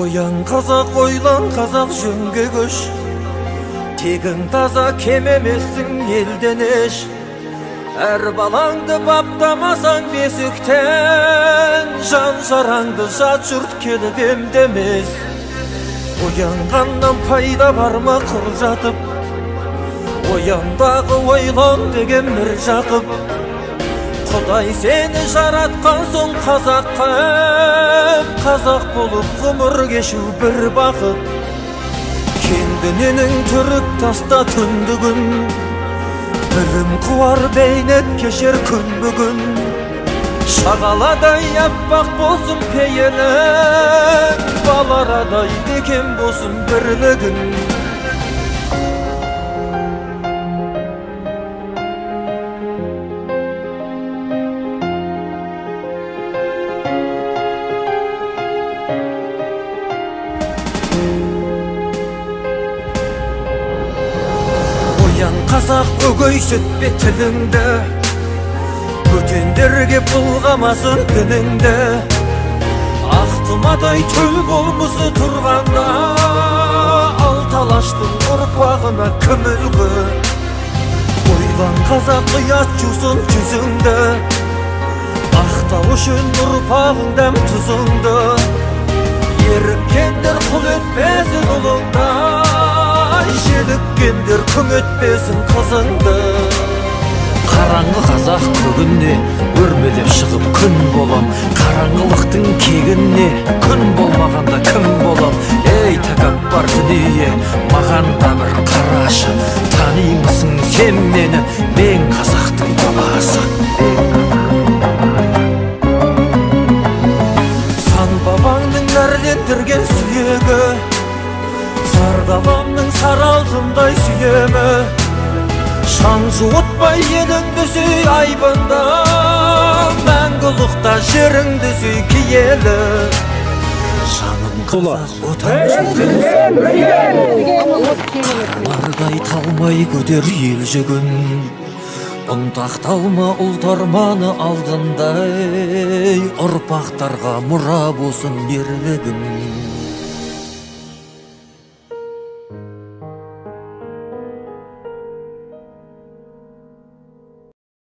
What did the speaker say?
Оян қазақ, ойлан қазақ, жөнге көш. Тегің таза, кем емессің елден еш. Әр балаңды баптамасаң бесіктен, жан жараңды жат жұрт келіп емдемес. Оянғаннан пайда бар ма құр жатып, ояндағы ойлан деген бір жақып. Құдай сені жаратқан соң қазаққа, қазақ болып ғұмыр кешу бір бақыт. Кендіненің түріп таста түндігін, білім қуар бейнет кешер күн бүгін. Шағаладай аппақ болсын пейілі, баларадай бекем болсын бірлігін. Қазақ өгөйсетпе тіліңді, бөтендерге бұлғамасын дініңді. Ақтымадай төл болмысы тұрғанда, алталаштың ұрпағына кім үлгі. Ойлан қазақ, ұят жусын жүзіңді, ақтау үшін ұрпағыңдам тұзыңды. Еріккендер құл етпесін ұлыңда, желіккендер күң етпесін қызыңды. Қараңғы қазақ көгінде өрмелеп шығып күн болам. Қараңғылықтың кегіне күн болмағанда кім болам? Ей тәкаппар дүние, маған да бір қарашы. Танимысың сен мені, мен қазақтың баласы. Сан бабаңның нәрлендірген сүйегі, сардабамның сары алтындай сүйемі. Шаң жуытпай еліңді сүй айбында, мәңгілікта жеріңді сүй киелі. Жаным қазақ отан жүрген, қаранардай талмай көтер ел жүгін. Ұнтақталма ұлт арманы алдындай, ұрпақтарға мұра болсын ерлігім.